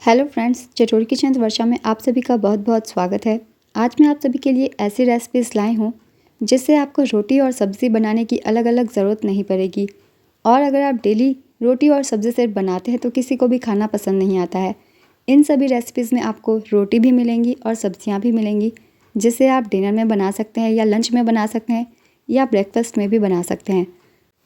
Hello friends, चटोरी kitchen वर्षा में आप सभी का बहुत बहुत स्वागत है। आज मैं आप सभी के लिए ऐसी रेसिपीज़ लाई हूँ जिससे आपको रोटी और सब्ज़ी बनाने की अलग अलग ज़रूरत नहीं पड़ेगी। और अगर आप डेली रोटी और सब्ज़ी सिर्फ बनाते हैं तो किसी को भी खाना पसंद नहीं आता है। इन सभी रेसिपीज़ में आपको रोटी भी मिलेंगी और सब्ज़ियाँ भी मिलेंगी, जिसे आप डिनर में बना सकते हैं या लंच में बना सकते हैं या ब्रेकफास्ट में भी बना सकते हैं।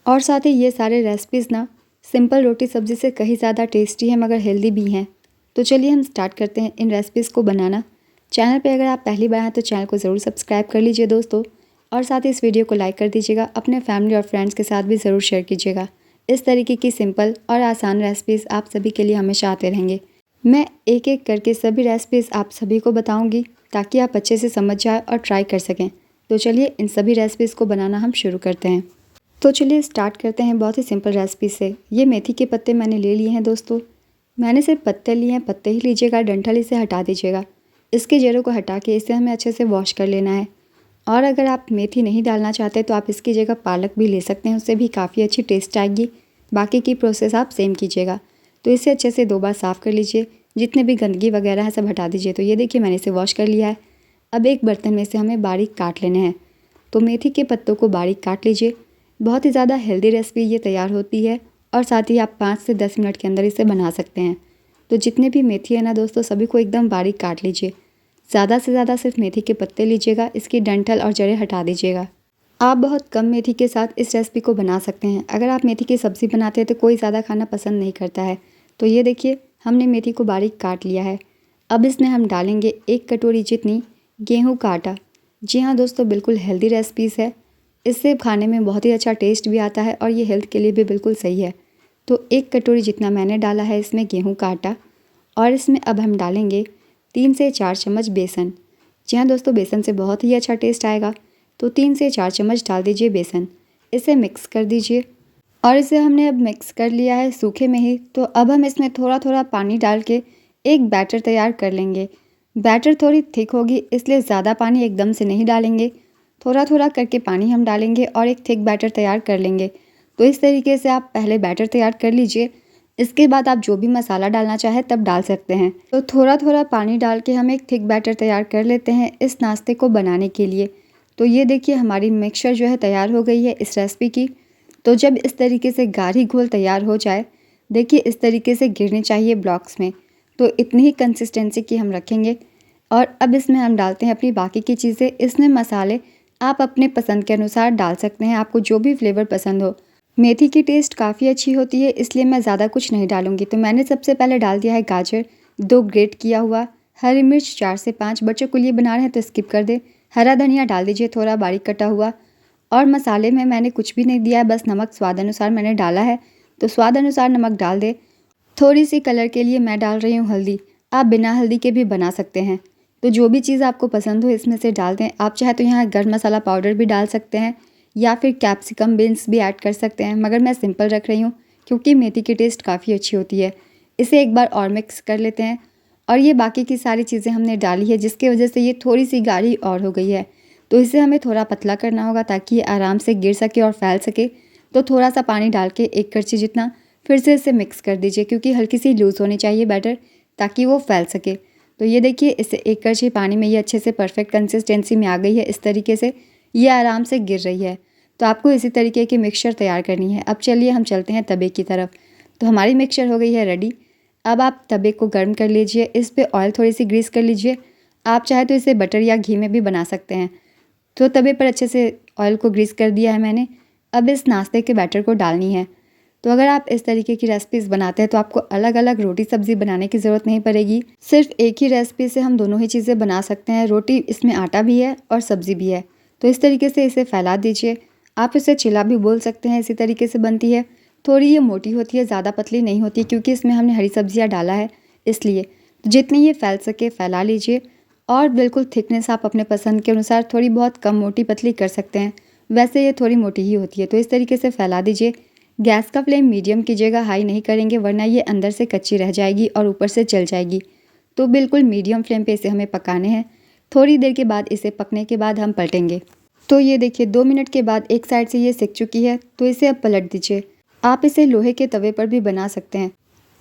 और साथ ही ये सारे रेसिपीज़ ना सिंपल रोटी सब्ज़ी से कहीं ज़्यादा टेस्टी हैं मगर हेल्दी भी हैं। तो चलिए हम स्टार्ट करते हैं इन रेसिपीज़ को बनाना। चैनल पे अगर आप पहली बार हैं तो चैनल को ज़रूर सब्सक्राइब कर लीजिए दोस्तों, और साथ ही इस वीडियो को लाइक कर दीजिएगा। अपने फैमिली और फ्रेंड्स के साथ भी ज़रूर शेयर कीजिएगा। इस तरीके की सिंपल और आसान रेसिपीज़ आप सभी के लिए हमेशा आते रहेंगे। मैं एक एक करके सभी रेसिपीज़ आप सभी को बताऊँगी ताकि आप अच्छे से समझ जाए और ट्राई कर सकें। तो चलिए इन सभी रेसिपीज़ को बनाना हम शुरू करते हैं। तो चलिए स्टार्ट करते हैं बहुत ही सिंपल रेसिपी से। ये मेथी के पत्ते मैंने ले लिए हैं दोस्तों। मैंने सिर्फ पत्ते लिए हैं, पत्ते ही लीजिएगा, डंठल इसे हटा दीजिएगा। इसके जड़ों को हटा के इसे हमें अच्छे से वॉश कर लेना है। और अगर आप मेथी नहीं डालना चाहते तो आप इसकी जगह पालक भी ले सकते हैं, उससे भी काफ़ी अच्छी टेस्ट आएगी। बाकी की प्रोसेस आप सेम कीजिएगा। तो इसे अच्छे से 2 बार साफ़ कर लीजिए, जितने भी गंदगी वगैरह है सब हटा दीजिए। तो ये देखिए मैंने इसे वॉश कर लिया है। अब एक बर्तन में से हमें बारीक काट लेने हैं। तो मेथी के पत्तों को बारीक काट लीजिए। बहुत ही ज़्यादा हेल्दी रेसिपी ये तैयार होती है और साथ ही आप 5 से 10 मिनट के अंदर इसे बना सकते हैं। तो जितने भी मेथी है ना दोस्तों, सभी को एकदम बारीक काट लीजिए। ज़्यादा से ज़्यादा सिर्फ मेथी के पत्ते लीजिएगा, इसकी डंठल और जड़ें हटा दीजिएगा। आप बहुत कम मेथी के साथ इस रेसिपी को बना सकते हैं। अगर आप मेथी की सब्ज़ी बनाते हैं तो कोई ज़्यादा खाना पसंद नहीं करता है। तो ये देखिए हमने मेथी को बारीक काट लिया है। अब इसमें हम डालेंगे 1 कटोरी जितनी गेहूँ का आटा। जी हाँ दोस्तों, बिल्कुल हेल्दी रेसिपीज़ है। इससे खाने में बहुत ही अच्छा टेस्ट भी आता है और ये हेल्थ के लिए भी बिल्कुल सही है। तो 1 कटोरी जितना मैंने डाला है इसमें गेहूं का आटा। और इसमें अब हम डालेंगे 3 से 4 चम्मच बेसन। जी हाँ दोस्तों, बेसन से बहुत ही अच्छा टेस्ट आएगा। तो 3 से 4 चम्मच डाल दीजिए बेसन। इसे मिक्स कर दीजिए। और इसे हमने अब मिक्स कर लिया है सूखे में ही। तो अब हम इसमें थोड़ा थोड़ा पानी डाल के एक बैटर तैयार कर लेंगे। बैटर थोड़ी थिक होगी, इसलिए ज़्यादा पानी एकदम से नहीं डालेंगे। थोड़ा थोड़ा करके पानी हम डालेंगे और एक थिक बैटर तैयार कर लेंगे। तो इस तरीके से आप पहले बैटर तैयार कर लीजिए। इसके बाद आप जो भी मसाला डालना चाहे तब डाल सकते हैं। तो थोड़ा थोड़ा पानी डाल के हम एक थिक बैटर तैयार कर लेते हैं इस नाश्ते को बनाने के लिए। तो ये देखिए हमारी मिक्सचर जो है तैयार हो गई है इस रेसिपी की। तो जब इस तरीके से गाढ़ी घोल तैयार हो जाए, देखिए इस तरीके से गिरने चाहिए ब्लॉक्स में। तो इतनी ही कंसिस्टेंसी की हम रखेंगे। और अब इसमें हम डालते हैं अपनी बाकी की चीज़ें। इसमें मसाले आप अपने पसंद के अनुसार डाल सकते हैं, आपको जो भी फ्लेवर पसंद हो। मेथी की टेस्ट काफ़ी अच्छी होती है, इसलिए मैं ज़्यादा कुछ नहीं डालूंगी। तो मैंने सबसे पहले डाल दिया है गाजर, 2 ग्रेट किया हुआ, हरी मिर्च 4 से 5, बच्चों के लिए बना रहे हैं तो स्किप कर दे। हरा धनिया डाल दीजिए थोड़ा बारीक कटा हुआ। और मसाले में मैंने कुछ भी नहीं दिया है, बस नमक स्वाद अनुसार मैंने डाला है। तो स्वाद अनुसार नमक डाल दे। थोड़ी सी कलर के लिए मैं डाल रही हूँ हल्दी। आप बिना हल्दी के भी बना सकते हैं। तो जो भी चीज़ आपको पसंद हो इसमें से डाल दें। आप चाहे तो यहाँ गर्म मसाला पाउडर भी डाल सकते हैं या फिर कैप्सिकम बीन्स भी ऐड कर सकते हैं, मगर मैं सिंपल रख रही हूँ क्योंकि मेथी की टेस्ट काफ़ी अच्छी होती है। इसे एक बार और मिक्स कर लेते हैं। और ये बाकी की सारी चीज़ें हमने डाली है, जिसकी वजह से ये थोड़ी सी गाढ़ी और हो गई है। तो इसे हमें थोड़ा पतला करना होगा ताकि ये आराम से गिर सके और फैल सके। तो थोड़ा सा पानी डाल के 1 करछी जितना फिर से इसे मिक्स कर दीजिए, क्योंकि हल्की सी लूज़ होनी चाहिए बैटर ताकि वो फैल सके। तो ये देखिए इसे 1 करछी पानी में ये अच्छे से परफेक्ट कंसिस्टेंसी में आ गई है। इस तरीके से ये आराम से गिर रही है। तो आपको इसी तरीके की मिक्सचर तैयार करनी है। अब चलिए हम चलते हैं तवे की तरफ। तो हमारी मिक्सचर हो गई है रेडी। अब आप तवे को गर्म कर लीजिए, इस पर ऑयल थोड़ी सी ग्रीस कर लीजिए। आप चाहे तो इसे बटर या घी में भी बना सकते हैं। तो तवे पर अच्छे से ऑयल को ग्रीस कर दिया है मैंने। अब इस नाश्ते के बैटर को डालनी है। तो अगर आप इस तरीके की रेसिपीज़ बनाते हैं तो आपको अलग अलग रोटी सब्ज़ी बनाने की ज़रूरत नहीं पड़ेगी। सिर्फ एक ही रेसिपी से हम दोनों ही चीज़ें बना सकते हैं। रोटी इसमें आटा भी है और सब्ज़ी भी है। तो इस तरीके से इसे फैला दीजिए। आप इसे चिला भी बोल सकते हैं, इसी तरीके से बनती है। थोड़ी ये मोटी होती है, ज़्यादा पतली नहीं होती, क्योंकि इसमें हमने हरी सब्जियाँ डाला है इसलिए। तो जितनी ये फैल सके फैला लीजिए। और बिल्कुल थिकनेस आप अपने पसंद के अनुसार थोड़ी बहुत कम मोटी पतली कर सकते हैं। वैसे ये थोड़ी मोटी ही होती है। तो इस तरीके से फैला दीजिए। गैस का फ्लेम मीडियम कीजिएगा, हाई नहीं करेंगे वरना ये अंदर से कच्ची रह जाएगी और ऊपर से जल जाएगी। तो बिल्कुल मीडियम फ्लेम पे इसे हमें पकाने हैं। थोड़ी देर के बाद इसे पकने के बाद हम पलटेंगे। तो ये देखिए 2 मिनट के बाद एक साइड से ये सिक चुकी है। तो इसे अब पलट दीजिए। आप इसे लोहे के तवे पर भी बना सकते हैं।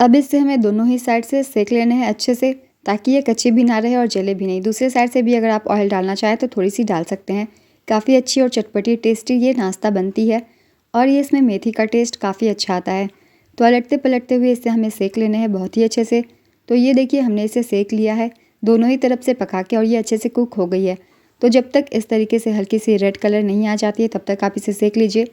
अब इससे हमें दोनों ही साइड से सेक लेने हैं अच्छे से, ताकि ये कच्ची भी ना रहे और जले भी नहीं। दूसरे साइड से भी अगर आप ऑयल डालना चाहें तो थोड़ी सी डाल सकते हैं। काफ़ी अच्छी और चटपटी टेस्टी ये नाश्ता बनती है और ये इसमें मेथी का टेस्ट काफ़ी अच्छा आता है। तो पलटते पलटते हुए इसे हमें सेक लेना है बहुत ही अच्छे से। तो ये देखिए हमने इसे सेक लिया है दोनों ही तरफ से पका के, और ये अच्छे से कुक हो गई है। तो जब तक इस तरीके से हल्की सी रेड कलर नहीं आ जाती है तब तक आप इसे सेक लीजिए।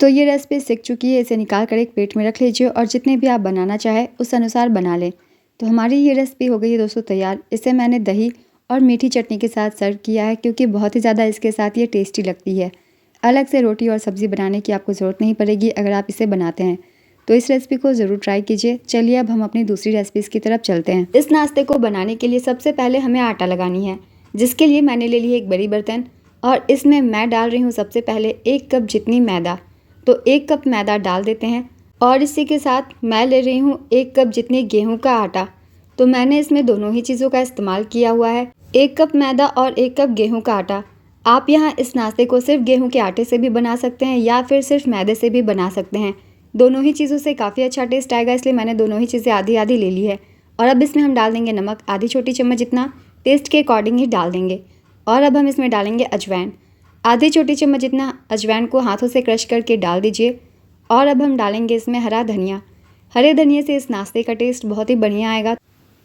तो ये रेसिपी सेक चुकी है, इसे निकाल कर एक प्लेट में रख लीजिए और जितने भी आप बनाना चाहें उस अनुसार बना लें। तो हमारी ये रेसिपी हो गई है दोस्तों तैयार। इसे मैंने दही और मीठी चटनी के साथ सर्व किया है, क्योंकि बहुत ही ज़्यादा इसके साथ ये टेस्टी लगती है। अलग से रोटी और सब्ज़ी बनाने की आपको ज़रूरत नहीं पड़ेगी अगर आप इसे बनाते हैं। तो इस रेसिपी को ज़रूर ट्राई कीजिए। चलिए अब हम अपनी दूसरी रेसिपीज़ की तरफ चलते हैं। इस नाश्ते को बनाने के लिए सबसे पहले हमें आटा लगानी है, जिसके लिए मैंने ले ली है एक बड़ी बर्तन और इसमें मैं डाल रही हूँ सबसे पहले 1 कप जितनी मैदा। तो 1 कप मैदा डाल देते हैं और इसी के साथ मैं ले रही हूँ 1 कप जितनी गेहूँ का आटा। तो मैंने इसमें दोनों ही चीज़ों का इस्तेमाल किया हुआ है, 1 कप मैदा और 1 कप गेहूँ का आटा। आप यहाँ इस नाश्ते को सिर्फ गेहूँ के आटे से भी बना सकते हैं या फिर सिर्फ मैदे से भी बना सकते हैं। दोनों ही चीज़ों से काफ़ी अच्छा टेस्ट आएगा, इसलिए मैंने दोनों ही चीज़ें आधी आधी ले ली है। और अब इसमें हम डाल देंगे नमक, आधी छोटी चम्मच जितना, टेस्ट के अकॉर्डिंग ही डाल देंगे। और अब हम इसमें डालेंगे अजवाइन, आधी छोटी चम्मच जितना अजवाइन को हाथों से क्रश करके डाल दीजिए। और अब हम डालेंगे इसमें हरा धनिया। हरे धनिया से इस नाश्ते का टेस्ट बहुत ही बढ़िया आएगा।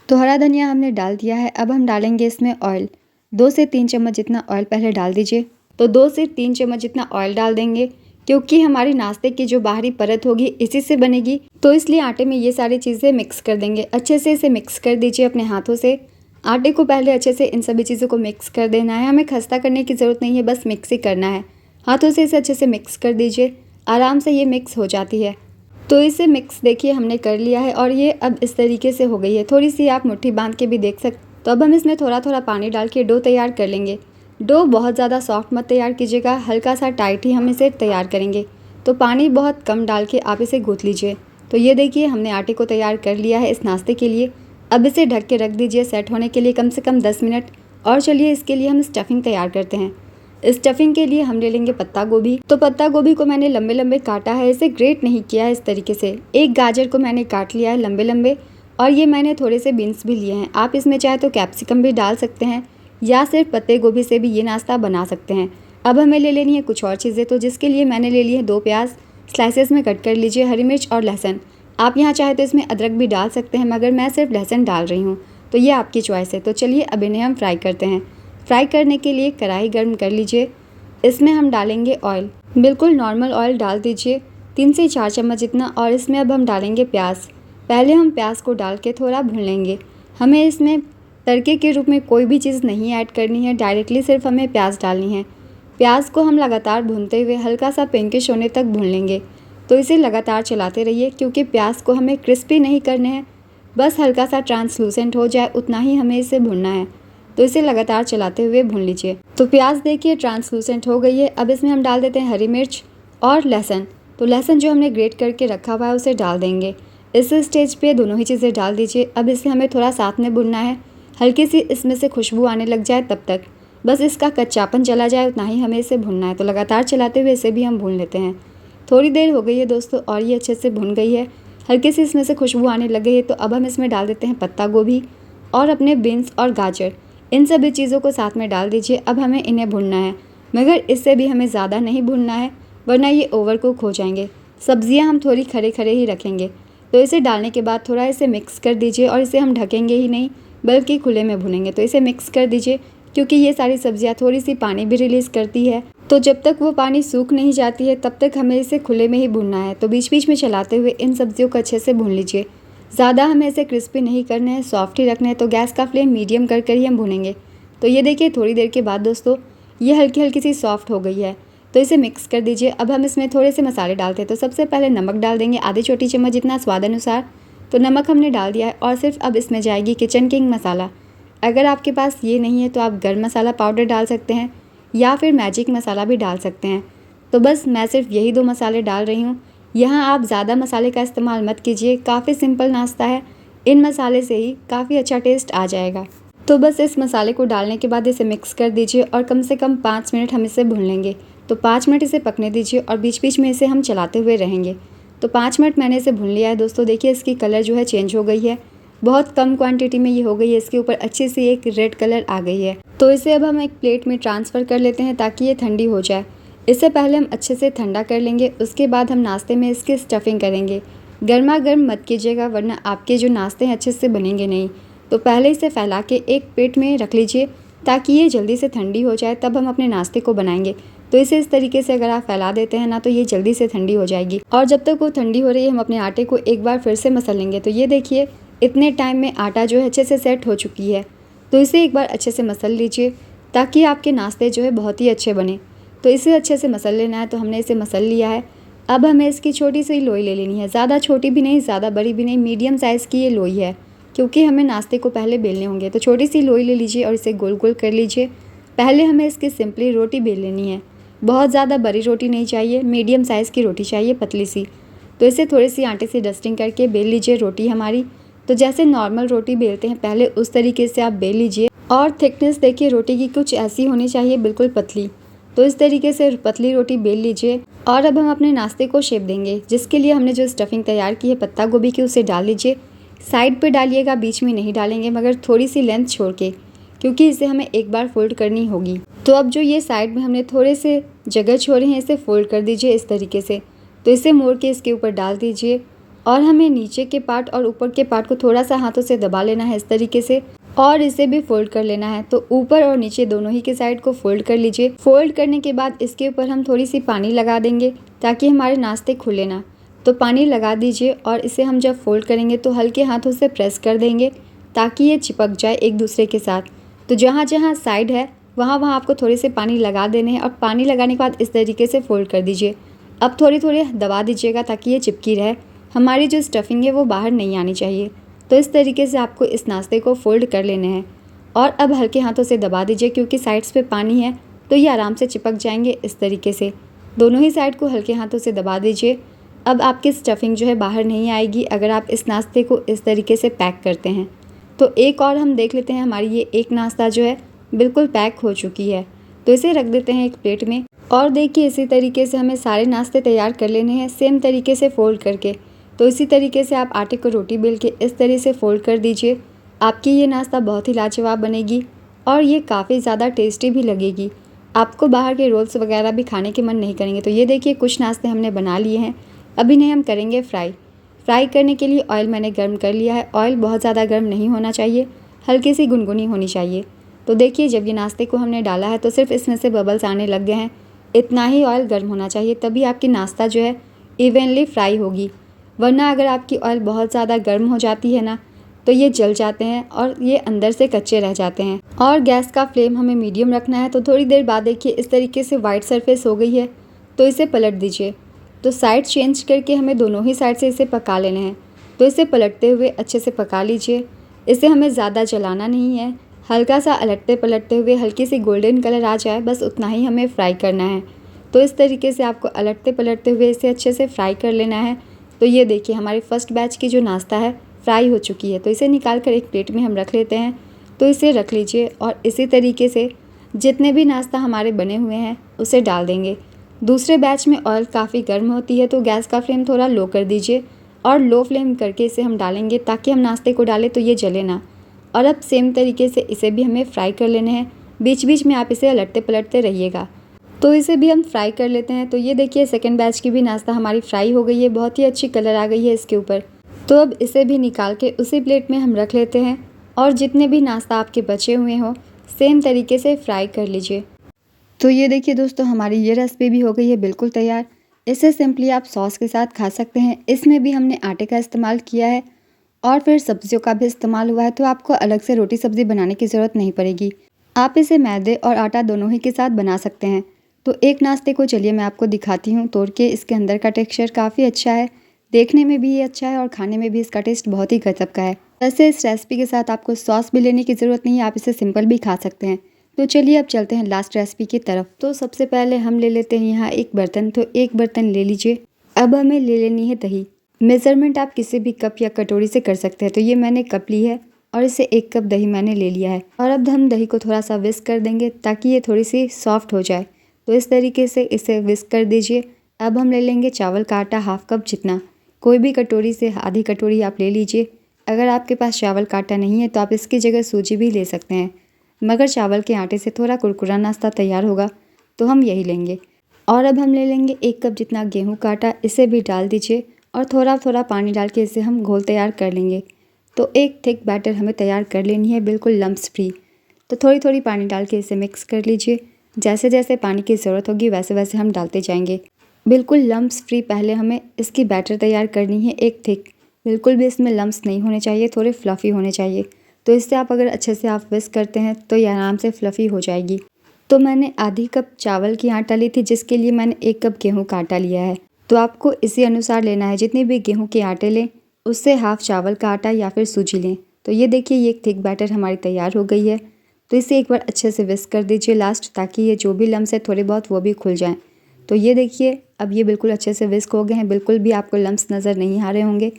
तो हरा धनिया हमने डाल दिया है। अब हम डालेंगे इसमें ऑयल, 2 से 3 चम्मच जितना ऑयल पहले डाल दीजिए। तो 2 से 3 चम्मच जितना ऑयल डाल देंगे, क्योंकि हमारी नाश्ते की जो बाहरी परत होगी इसी से बनेगी। तो इसलिए आटे में ये सारी चीज़ें मिक्स कर देंगे। अच्छे से इसे मिक्स कर दीजिए अपने हाथों से। आटे को पहले अच्छे से इन सभी चीज़ों को मिक्स कर देना है। हमें खस्ता करने की ज़रूरत नहीं है, बस मिक्स ही करना है। हाथों से इसे अच्छे से मिक्स कर दीजिए, आराम से ये मिक्स हो जाती है। तो इसे मिक्स देखिए हमने कर लिया है और ये अब इस तरीके से हो गई है। थोड़ी सी आप मुट्ठी बांध के भी देख सकते। तो अब हम इसमें थोड़ा थोड़ा पानी डाल के डो तैयार कर लेंगे। डो बहुत ज़्यादा सॉफ्ट मत तैयार कीजिएगा, हल्का सा टाइट ही हम इसे तैयार करेंगे। तो पानी बहुत कम डाल के आप इसे गूँथ लीजिए। तो ये देखिए हमने आटे को तैयार कर लिया है इस नाश्ते के लिए। अब इसे ढक के रख दीजिए सेट होने के लिए कम से कम 10 मिनट। और चलिए इसके लिए हम स्टफिंग तैयार करते हैं। स्टफिंग के लिए हम ले लेंगे पत्ता गोभी। तो पत्ता गोभी को मैंने लंबे लंबे काटा है, इसे ग्रेट नहीं किया है इस तरीके से। एक गाजर को मैंने काट लिया है लंबे लंबे, और ये मैंने थोड़े से बीन्स भी लिए हैं। आप इसमें चाहे तो कैप्सिकम भी डाल सकते हैं या सिर्फ पत्ते गोभी से भी ये नाश्ता बना सकते हैं। अब हमें ले लेनी है कुछ और चीज़ें। तो जिसके लिए मैंने ले लिए हैं 2 प्याज, स्लाइसेस में कट कर लीजिए, हरी मिर्च और लहसुन। आप यहाँ चाहे तो इसमें अदरक भी डाल सकते हैं, मगर मैं सिर्फ लहसुन डाल रही हूँ, तो ये आपकी चॉइस है। तो चलिए अब इन्हें हम फ्राई करते हैं। फ्राई करने के लिए कढ़ाई गर्म कर लीजिए। इसमें हम डालेंगे ऑयल, बिल्कुल नॉर्मल ऑयल डाल दीजिए, 3 से 4 चम्मच जितना। और इसमें अब हम डालेंगे प्याज। पहले हम प्याज को डाल के थोड़ा भून लेंगे। हमें इसमें तड़के के रूप में कोई भी चीज़ नहीं ऐड करनी है, डायरेक्टली सिर्फ हमें प्याज डालनी है। प्याज को हम लगातार भूनते हुए हल्का सा पिंकिश होने तक भून लेंगे। तो इसे लगातार चलाते रहिए, क्योंकि प्याज को हमें क्रिस्पी नहीं करने हैं, बस हल्का सा ट्रांसलूसेंट हो जाए उतना ही हमें इसे भूनना है। तो इसे लगातार चलाते हुए भून लीजिए। तो प्याज देखिए ट्रांसलूसेंट हो गई है। अब इसमें हम डाल देते हैं हरी मिर्च और लहसुन। तो लहसुन जो हमने ग्रेट करके रखा हुआ है उसे डाल देंगे। इस स्टेज पे दोनों ही चीज़ें डाल दीजिए। अब इसे हमें थोड़ा साथ में भुनना है, हल्की सी इसमें से खुशबू आने लग जाए तब तक, बस इसका कच्चापन चला जाए उतना ही हमें इसे भुनना है। तो लगातार चलाते हुए इसे भी हम भून लेते हैं। थोड़ी देर हो गई है दोस्तों और ये अच्छे से भुन गई है, हल्की सी इसमें से खुशबू आने लग गई है। तो अब हम इसमें डाल देते हैं पत्ता गोभी और अपने बीन्स और गाजर। इन सभी चीज़ों को साथ में डाल दीजिए। अब हमें इन्हें भुनना है, मगर इससे भी हमें ज़्यादा नहीं भुनना है, वरना ये ओवर कुक हो जाएंगे। सब्जियां हम थोड़ी खड़े खड़े ही रखेंगे। तो इसे डालने के बाद थोड़ा इसे मिक्स कर दीजिए, और इसे हम ढकेंगे ही नहीं बल्कि खुले में भुनेंगे। तो इसे मिक्स कर दीजिए, क्योंकि ये सारी सब्जियां थोड़ी सी पानी भी रिलीज़ करती है। तो जब तक वो पानी सूख नहीं जाती है तब तक हमें इसे खुले में ही भुनना है। तो बीच बीच में चलाते हुए इन सब्जियों को अच्छे से भून लीजिए। ज़्यादा हमें इसे क्रिस्पी नहीं करना है, सॉफ्ट ही रखना है। तो गैस का फ्लेम मीडियम कर कर ही हम भूनेंगे। तो ये देखिए थोड़ी देर के बाद दोस्तों ये हल्की हल्की सी सॉफ्ट हो गई है। तो इसे मिक्स कर दीजिए। अब हम इसमें थोड़े से मसाले डालते हैं। तो सबसे पहले नमक डाल देंगे, आधी छोटी चम्मच जितना स्वाद अनुसार। तो नमक हमने डाल दिया है, और सिर्फ अब इसमें जाएगी किचन किंग मसाला। अगर आपके पास ये नहीं है तो आप गर्म मसाला पाउडर डाल सकते हैं या फिर मैजिक मसाला भी डाल सकते हैं। तो बस मैं सिर्फ यही 2 मसाले डाल रही हूँ। यहाँ आप ज़्यादा मसाले का इस्तेमाल मत कीजिए, काफ़ी सिंपल नाश्ता है, इन मसाले से ही काफ़ी अच्छा टेस्ट आ जाएगा। तो बस इस मसाले को डालने के बाद इसे मिक्स कर दीजिए, और कम से कम 5 मिनट हम इसे भून लेंगे। तो 5 मिनट इसे पकने दीजिए, और बीच बीच में इसे हम चलाते हुए रहेंगे। तो 5 मिनट मैंने इसे भून लिया है दोस्तों। देखिए इसकी कलर जो है चेंज हो गई है, बहुत कम क्वांटिटी में ये हो गई है, इसके ऊपर अच्छी सी एक रेड कलर आ गई है। तो इसे अब हम एक प्लेट में ट्रांसफ़र कर लेते हैं ताकि ये ठंडी हो जाए। इससे पहले हम अच्छे से ठंडा कर लेंगे, उसके बाद हम नाश्ते में इसकी स्टफिंग करेंगे। गर्मा गर्म मत कीजिएगा वरना आपके जो नाश्ते हैं अच्छे से बनेंगे नहीं। तो पहले इसे फैला के एक प्लेट में रख लीजिए ताकि ये जल्दी से ठंडी हो जाए, तब हम अपने नाश्ते को बनाएंगे। तो इसे इस तरीके से अगर आप फैला देते हैं ना तो ये जल्दी से ठंडी हो जाएगी। और जब तक वो ठंडी हो रही है हम अपने आटे को एक बार फिर से मसल लेंगे। तो ये देखिए इतने टाइम में आटा जो है अच्छे से सेट हो चुकी है। तो इसे एक बार अच्छे से मसल लीजिए ताकि आपके नाश्ते जो है बहुत ही अच्छे बने। तो इसे अच्छे से मसल लेना है। तो हमने इसे मसल लिया है। अब हमें इसकी छोटी सी लोई ले लेनी है, ज़्यादा छोटी भी नहीं ज़्यादा बड़ी भी नहीं, मीडियम साइज़ की ये लोई है क्योंकि हमें नाश्ते को पहले बेलने होंगे। तो छोटी सी लोई ले लीजिए और इसे गोल गोल कर लीजिए। पहले हमें इसकी सिंपली रोटी बेल लेनी है, बहुत ज़्यादा बड़ी रोटी नहीं चाहिए, मीडियम साइज़ की रोटी चाहिए, पतली सी। तो इसे थोड़ी सी आटे से डस्टिंग करके बेल लीजिए रोटी हमारी। तो जैसे नॉर्मल रोटी बेलते हैं पहले उस तरीके से आप बेल लीजिए। और थिकनेस देखिए रोटी की कुछ ऐसी होनी चाहिए, बिल्कुल पतली। तो इस तरीके से पतली रोटी बेल लीजिए। और अब हम अपने नाश्ते को शेप देंगे, जिसके लिए हमने जो स्टफिंग तैयार की है पत्ता गोभी की उसे डाल लीजिए। साइड पे डालिएगा, बीच में नहीं डालेंगे मगर थोड़ी सी लेंथ छोड़ के, क्योंकि इसे हमें एक बार फोल्ड करनी होगी। तो अब जो ये साइड में हमने थोड़े से जगह छोड़े हैं इसे फोल्ड कर दीजिए इस तरीके से। तो इसे मोड़ के इसके ऊपर डाल दीजिए और हमें नीचे के पार्ट और ऊपर के पार्ट को थोड़ा सा हाथों से दबा लेना है इस तरीके से और इसे भी फोल्ड कर लेना है। तो ऊपर और नीचे दोनों ही के साइड को फोल्ड कर लीजिए। फोल्ड करने के बाद इसके ऊपर हम थोड़ी सी पानी लगा देंगे ताकि हमारे नाश्ते खुले ना। तो पानी लगा दीजिए और इसे हम जब फोल्ड करेंगे तो हल्के हाथों से प्रेस कर देंगे ताकि ये चिपक जाए एक दूसरे के साथ। तो जहाँ जहाँ साइड है वहाँ वहाँ आपको थोड़े से पानी लगा देने हैं और पानी लगाने के बाद इस तरीके से फोल्ड कर दीजिए। अब थोड़ी थोड़ी दबा दीजिएगा ताकि ये चिपकी रहे, हमारी जो स्टफिंग है वो बाहर नहीं आनी चाहिए। तो इस तरीके से आपको इस नाश्ते को फोल्ड कर लेने हैं और अब हल्के हाथों से दबा दीजिए क्योंकि साइड्स पे पानी है तो ये आराम से चिपक जाएंगे इस तरीके से। दोनों ही साइड को हल्के हाथों से दबा दीजिए। अब आपकी स्टफिंग जो है बाहर नहीं आएगी अगर आप इस नाश्ते को इस तरीके से पैक करते हैं। तो एक और हम देख लेते हैं, हमारी ये एक नाश्ता जो है बिल्कुल पैक हो चुकी है। तो इसे रख देते हैं एक प्लेट में। और देखिए इसी तरीके से हमें सारे नाश्ते तैयार कर लेने हैं सेम तरीके से फोल्ड करके। तो इसी तरीके से आप आटे को रोटी बेल के इस तरह से फोल्ड कर दीजिए। आपकी ये नाश्ता बहुत ही लाजवाब बनेगी और ये काफ़ी ज़्यादा टेस्टी भी लगेगी। आपको बाहर के रोल्स वगैरह भी खाने के मन नहीं करेंगे। तो ये देखिए कुछ नाश्ते हमने बना लिए हैं। अब इन्हें हम करेंगे फ्राई करने के लिए ऑयल मैंने गर्म कर लिया है। ऑयल बहुत ज़्यादा गर्म नहीं होना चाहिए, हल्की सी गुनगुनी होनी चाहिए। तो देखिए जब ये नाश्ते को हमने डाला है तो सिर्फ इसमें से बबल्स आने लग गए हैं। इतना ही ऑयल गर्म होना चाहिए तभी आपकी नाश्ता जो है इवनली फ्राई होगी, वरना अगर आपकी ऑयल बहुत ज़्यादा गर्म हो जाती है ना तो ये जल जाते हैं और ये अंदर से कच्चे रह जाते हैं। और गैस का फ्लेम हमें मीडियम रखना है। तो थोड़ी देर बाद देखिए इस तरीके से वाइट सरफेस हो गई है तो इसे पलट दीजिए। तो साइड चेंज करके हमें दोनों ही साइड से इसे पका लेने हैं। तो इसे पलटते हुए अच्छे से पका लीजिए। इसे हमें ज़्यादा जलाना नहीं है, हल्का सा अलटते पलटते हुए हल्की सी गोल्डन कलर आ जाए बस उतना ही हमें फ्राई करना है। तो इस तरीके से आपको अलटते पलटते हुए इसे अच्छे से फ्राई कर लेना है। तो ये देखिए हमारी फर्स्ट बैच की जो नाश्ता है फ्राई हो चुकी है। तो इसे निकाल कर एक प्लेट में हम रख लेते हैं। तो इसे रख लीजिए और इसी तरीके से जितने भी नाश्ता हमारे बने हुए हैं उसे डाल देंगे। दूसरे बैच में ऑयल काफ़ी गर्म होती है तो गैस का फ्लेम थोड़ा लो कर दीजिए और लो फ्लेम करके इसे हम डालेंगे ताकि हम नाश्ते को डालें तो ये जले ना। और अब सेम तरीके से इसे भी हमें फ्राई कर लेने हैं। बीच बीच में आप इसे अलटते पलटते रहिएगा। तो इसे भी हम फ्राई कर लेते हैं। तो ये देखिए सेकंड बैच की भी नाश्ता हमारी फ्राई हो गई है, बहुत ही अच्छी कलर आ गई है इसके ऊपर। तो अब इसे भी निकाल के उसी प्लेट में हम रख लेते हैं और जितने भी नाश्ता आपके बचे हुए हों सेम तरीके से फ्राई कर लीजिए। तो ये देखिए दोस्तों हमारी ये रेसिपी भी हो गई है बिल्कुल तैयार। इसे सिंपली आप सॉस के साथ खा सकते हैं। इसमें भी हमने आटे का इस्तेमाल किया है और फिर सब्जियों का भी इस्तेमाल हुआ है, तो आपको अलग से रोटी सब्ज़ी बनाने की ज़रूरत नहीं पड़ेगी। आप इसे मैदे और आटा दोनों ही के साथ बना सकते हैं। तो एक नाश्ते को चलिए मैं आपको दिखाती हूँ तोड़ के। इसके अंदर का टेक्सचर काफ़ी अच्छा है, देखने में भी ये अच्छा है और खाने में भी इसका टेस्ट बहुत ही गजब का है। वैसे इस रेसिपी के साथ आपको सॉस भी लेने की ज़रूरत नहीं है, आप इसे सिंपल भी खा सकते हैं। तो चलिए अब चलते हैं लास्ट रेसिपी की तरफ। तो सबसे पहले हम ले लेते हैं यहाँ एक बर्तन। तो एक बर्तन ले लीजिए। अब हमें ले लेनी है दही। मेज़रमेंट आप किसी भी कप या कटोरी से कर सकते हैं। तो ये मैंने कप ली है और इसे 1 कप दही मैंने ले लिया है। और अब हम दही को थोड़ा सा विस्क कर देंगे ताकि ये थोड़ी सी सॉफ्ट हो जाए। तो इस तरीके से इसे विस्क कर दीजिए। अब हम ले लेंगे चावल का आटा 1/2 कप जितना। कोई भी कटोरी से आधी कटोरी आप ले लीजिए। अगर आपके पास चावल का आटा नहीं है तो आप इसकी जगह सूजी भी ले सकते हैं, मगर चावल के आटे से थोड़ा कुरकुरा नाश्ता तैयार होगा तो हम यही लेंगे। और अब हम ले लेंगे 1 कप जितना गेहूं का आटा, इसे भी डाल दीजिए और थोड़ा थोड़ा पानी डाल के इसे हम घोल तैयार कर लेंगे। तो एक थिक बैटर हमें तैयार कर लेनी है, बिल्कुल लम्स फ्री। तो थोड़ी थोड़ी पानी डाल के इसे मिक्स कर लीजिए। जैसे जैसे पानी की ज़रूरत होगी वैसे वैसे हम डालते जाएंगे। बिल्कुल लम्स फ्री पहले हमें इसकी बैटर तैयार करनी है, एक थिक। बिल्कुल भी इसमें लम्स नहीं होने चाहिए, थोड़े फ्लफ़ी होने चाहिए। तो इससे आप अगर अच्छे से आप विस्क करते हैं तो ये आराम से फ्लफ़ी हो जाएगी। तो मैंने आधी कप चावल की आटा ली थी, जिसके लिए मैंने 1 कप गेहूं का आटा लिया है। तो आपको इसी अनुसार लेना है, जितनी भी गेहूं के आटे लें उससे हाफ चावल का आटा या फिर सूजी लें। तो ये देखिए, ये एक थिक बैटर हमारी तैयार हो गई है। तो इसे एक बार अच्छे से विस्क कर दीजिए लास्ट, ताकि ये जो भी लम्स है थोड़े बहुत वो भी खुल जाएँ। तो ये देखिए, अब ये बिल्कुल अच्छे से विस्क हो गए हैं, बिल्कुल भी आपको लम्स नज़र नहीं आ रहे होंगे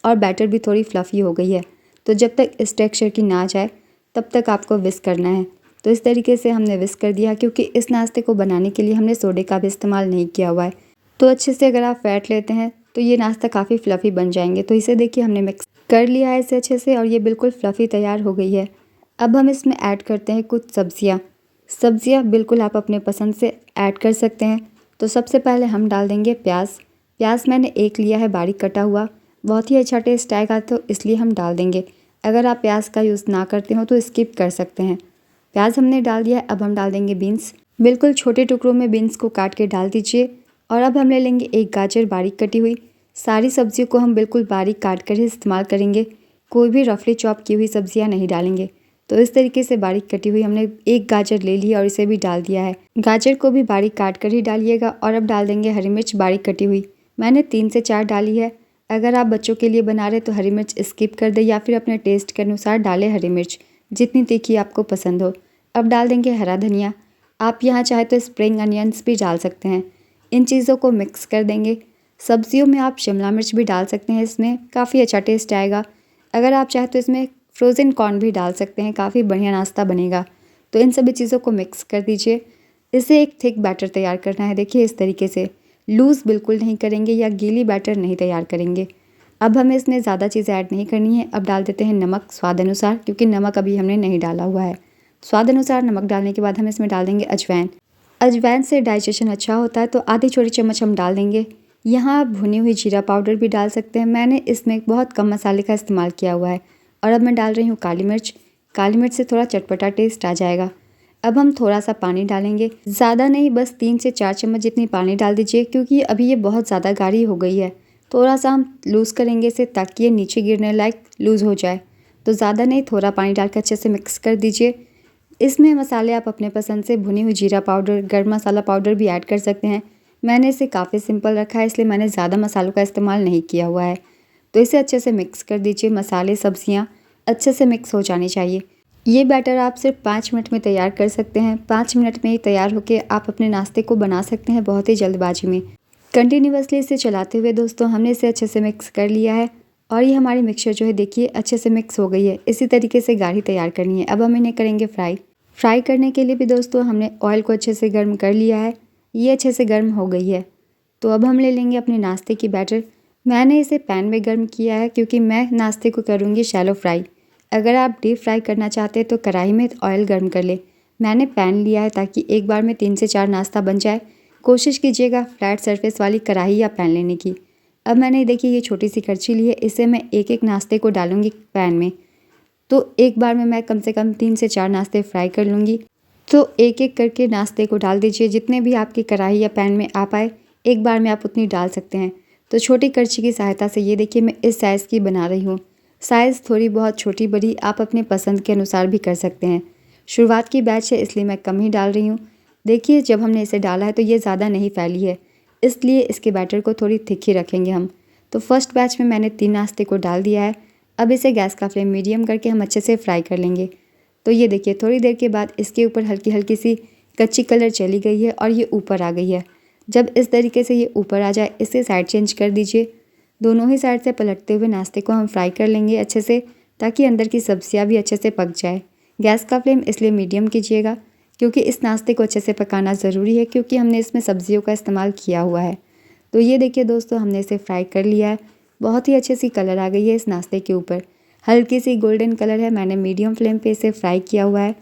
और बैटर भी थोड़ी फ्लफ़ी हो गई है। तो जब तक इस टेक्सचर की ना आ जाए तब तक आपको विस्क करना है। तो इस तरीके से हमने विस्क कर दिया, क्योंकि इस नाश्ते को बनाने के लिए हमने सोडे का भी इस्तेमाल नहीं किया हुआ है। तो अच्छे से अगर आप फैट लेते हैं तो ये नाश्ता काफ़ी फ्लफ़ी बन जाएंगे। तो इसे देखिए, हमने मिक्स कर लिया है इसे अच्छे से और ये बिल्कुल फ्लफ़ी तैयार हो गई है। अब हम इसमें ऐड करते हैं कुछ सब्जियाँ बिल्कुल आप अपने पसंद से ऐड कर सकते हैं। तो सबसे पहले हम डाल देंगे प्याज मैंने 1 लिया है बारीक कटा हुआ। बहुत ही अच्छा टेस्ट आएगा तो इसलिए हम डाल देंगे। अगर आप प्याज का यूज़ ना करते हो तो स्किप कर सकते हैं। प्याज हमने डाल दिया है। अब हम डाल देंगे बीन्स। बिल्कुल छोटे टुकड़ों में बीन्स को काट के डाल दीजिए। और अब हम ले लेंगे 1 गाजर बारीक कटी हुई। सारी सब्जियों को हम बिल्कुल बारीक काट कर ही इस्तेमाल करेंगे, कोई भी रफली चॉप की हुई सब्जियां नहीं डालेंगे। तो इस तरीके से बारीक कटी हुई हमने 1 गाजर ले ली और इसे भी डाल दिया है। गाजर को भी बारीक काट कर ही डालिएगा। और अब डाल देंगे हरी मिर्च बारीक कटी हुई। मैंने 3 से 4 डाली है। अगर आप बच्चों के लिए बना रहे तो हरी मिर्च स्किप कर दे या फिर अपने टेस्ट के अनुसार डालें हरी मिर्च, जितनी तीखी आपको पसंद हो। अब डाल देंगे हरा धनिया। आप यहाँ चाहे तो स्प्रिंग अनियंस भी डाल सकते हैं। इन चीज़ों को मिक्स कर देंगे। सब्जियों में आप शिमला मिर्च भी डाल सकते हैं, इसमें काफ़ी अच्छा टेस्ट आएगा। अगर आप चाहे तो इसमें फ्रोज़न कॉर्न भी डाल सकते हैं, काफ़ी बढ़िया नाश्ता बनेगा। तो इन सभी चीज़ों को मिक्स कर दीजिए। इसे एक थिक बैटर तैयार करना है। देखिए, इस तरीके से लूज़ बिल्कुल नहीं करेंगे या गीली बैटर नहीं तैयार करेंगे। अब हमें इसमें ज़्यादा चीज़ ऐड नहीं करनी है। अब डाल देते हैं नमक स्वाद अनुसार, क्योंकि नमक अभी हमने नहीं डाला हुआ है। स्वाद अनुसार नमक डालने के बाद हम इसमें डाल देंगे अजवाइन से डाइजेशन अच्छा होता है, तो आधी छोटी चम्मच हम डाल देंगे। यहाँ आप भुनी हुई जीरा पाउडर भी डाल सकते हैं। मैंने इसमें बहुत कम मसाले का इस्तेमाल किया हुआ है। और अब मैं डाल रही हूँ काली मिर्च से थोड़ा चटपटा टेस्ट आ जाएगा। अब हम थोड़ा सा पानी डालेंगे, ज़्यादा नहीं, बस 3 से 4 चम्मच जितनी पानी डाल दीजिए, क्योंकि अभी ये बहुत ज़्यादा गाढ़ी हो गई है। थोड़ा सा हम लूज़ करेंगे इसे, ताकि ये नीचे गिरने लायक लूज़ हो जाए। तो ज़्यादा नहीं, थोड़ा पानी डाल कर अच्छे से मिक्स कर दीजिए। इसमें मसाले आप अपने पसंद से भुनी हुई जीरा पाउडर, गरम मसाला पाउडर भी ऐड कर सकते हैं। मैंने इसे काफ़ी सिंपल रखा है, इसलिए मैंने ज़्यादा मसालों का इस्तेमाल नहीं किया हुआ है। तो इसे अच्छे से मिक्स कर दीजिए। मसाले सब्जियां अच्छे से मिक्स हो जानी चाहिए। ये बैटर आप सिर्फ 5 मिनट में तैयार कर सकते हैं। 5 मिनट में ही तैयार होकर आप अपने नाश्ते को बना सकते हैं बहुत ही जल्दबाजी में। कंटिन्यूसली इसे चलाते हुए दोस्तों हमने इसे अच्छे से मिक्स कर लिया है। और ये हमारी मिक्सचर जो है देखिए अच्छे से मिक्स हो गई है। इसी तरीके से गाढ़ी तैयार करनी है। अब हम इन्हें करेंगे फ्राई करने के लिए भी दोस्तों हमने ऑयल को अच्छे से गर्म कर लिया है। ये अच्छे से गर्म हो गई है। तो अब हम ले लेंगे अपने नाश्ते की बैटर। मैंने इसे पैन में गर्म किया है, क्योंकि मैं नाश्ते को करूँगी शैलो फ्राई। अगर आप डीप फ्राई करना चाहते हैं तो कढ़ाई में ऑयल गर्म कर ले। मैंने पैन लिया है ताकि एक बार में 3 से 4 नाश्ता बन जाए। कोशिश कीजिएगा फ्लैट सरफेस वाली कढ़ाई या पैन लेने की। अब मैंने देखिए ये छोटी सी करछी ली है, इसे मैं एक एक नाश्ते को डालूंगी पैन में। तो एक बार में मैं कम से कम 3 से 4 नाश्ते फ्राई कर लूँगी। तो एक एक करके नाश्ते को डाल दीजिए। जितने भी आपकी कढ़ाई या पैन में आ पाए एक बार में आप उतनी डाल सकते हैं। तो छोटी करछी की सहायता से ये देखिए मैं इस साइज़ की बना रही हूँ। साइज़ थोड़ी बहुत छोटी बड़ी आप अपने पसंद के अनुसार भी कर सकते हैं। शुरुआत की बैच है इसलिए मैं कम ही डाल रही हूँ। देखिए जब हमने इसे डाला है तो ये ज़्यादा नहीं फैली है, इसलिए इसके बैटर को थोड़ी थिक ही रखेंगे हम। तो फर्स्ट बैच में मैंने 3 नाश्ते को डाल दिया है। अब इसे गैस का फ्लेम मीडियम करके हम अच्छे से फ्राई कर लेंगे। तो ये देखिए थोड़ी देर के बाद इसके ऊपर हल्की हल्की सी कच्ची कलर चली गई है और ये ऊपर आ गई है। जब इस तरीके से ये ऊपर आ जाए इसे साइड चेंज कर दीजिए। दोनों ही साइड से पलटते हुए नाश्ते को हम फ्राई कर लेंगे अच्छे से, ताकि अंदर की सब्जियां भी अच्छे से पक जाए। गैस का फ्लेम इसलिए मीडियम कीजिएगा क्योंकि इस नाश्ते को अच्छे से पकाना ज़रूरी है, क्योंकि हमने इसमें सब्जियों का इस्तेमाल किया हुआ है। तो ये देखिए दोस्तों हमने इसे फ्राई कर लिया है। बहुत ही अच्छी सी कलर आ गई है इस नाश्ते के ऊपर। हल्की सी गोल्डन कलर है। मैंने मीडियम फ्लेम पे इसे फ्राई किया हुआ है,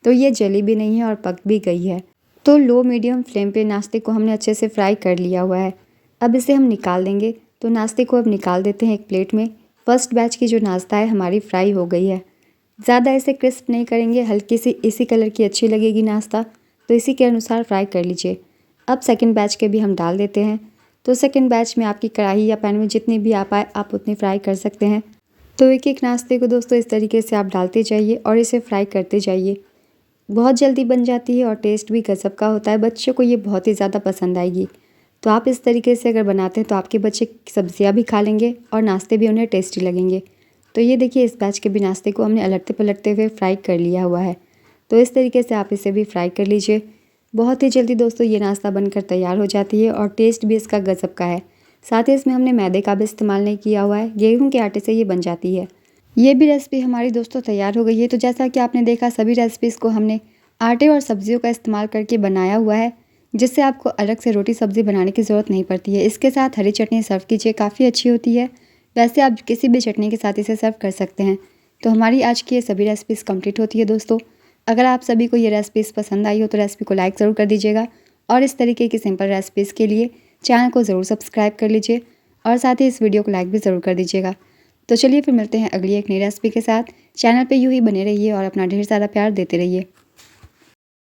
तो ये जली भी नहीं है और पक भी गई है। तो लो मीडियम फ्लेम पे नाश्ते को हमने अच्छे से फ्राई कर लिया हुआ है। अब इसे हम निकाल देंगे। तो नाश्ते को अब निकाल देते हैं एक प्लेट में। फर्स्ट बैच की जो नाश्ता है हमारी फ्राई हो गई है। ज़्यादा इसे क्रिस्प नहीं करेंगे, हल्की सी इसी कलर की अच्छी लगेगी नाश्ता, तो इसी के अनुसार फ्राई कर लीजिए। अब सेकंड बैच के भी हम डाल देते हैं। तो सेकंड बैच में आपकी कढ़ाई या पैन में जितनी भी आ पाए आप उतनी फ्राई कर सकते हैं। तो एक एक नाश्ते को दोस्तों इस तरीके से आप डालते जाइए और इसे फ्राई करते जाइए। बहुत जल्दी बन जाती है और टेस्ट भी गज़ब का होता है। बच्चों को ये बहुत ही ज़्यादा पसंद आएगी। तो आप इस तरीके से अगर बनाते हैं तो आपके बच्चे सब्जियां भी खा लेंगे और नाश्ते भी उन्हें टेस्टी लगेंगे। तो ये देखिए इस बैच के भी नाश्ते को हमने अलटते पलटते हुए फ्राई कर लिया हुआ है। तो इस तरीके से आप इसे भी फ्राई कर लीजिए। बहुत ही जल्दी दोस्तों ये नाश्ता बनकर तैयार हो जाती है और टेस्ट भी इसका गज़ब का है। साथ ही इसमें हमने मैदे का भी इस्तेमाल नहीं किया हुआ है, गेहूँ के आटे से ये बन जाती है। ये भी रेसिपी हमारी दोस्तों तैयार हो गई है। तो जैसा कि आपने देखा सभी रेसिपीज़ को हमने आटे और सब्जियों का इस्तेमाल करके बनाया हुआ है, जिससे आपको अलग से रोटी सब्ज़ी बनाने की ज़रूरत नहीं पड़ती है। इसके साथ हरी चटनी सर्व कीजिए, काफ़ी अच्छी होती है। वैसे आप किसी भी चटनी के साथ इसे सर्व कर सकते हैं। तो हमारी आज की ये सभी रेसिपीज़ कंप्लीट होती है दोस्तों। अगर आप सभी को ये रेसिपीज़ पसंद आई हो तो रेसिपी को लाइक ज़रूर कर दीजिएगा और इस तरीके की सिंपल रेसिपीज़ के लिए चैनल को ज़रूर सब्सक्राइब कर लीजिए और साथ ही इस वीडियो को लाइक भी ज़रूर कर दीजिएगा। तो चलिए फिर मिलते हैं अगली एक नई रेसिपी के साथ। चैनल पे यूँ ही बने रहिए और अपना ढेर सारा प्यार देते रहिए।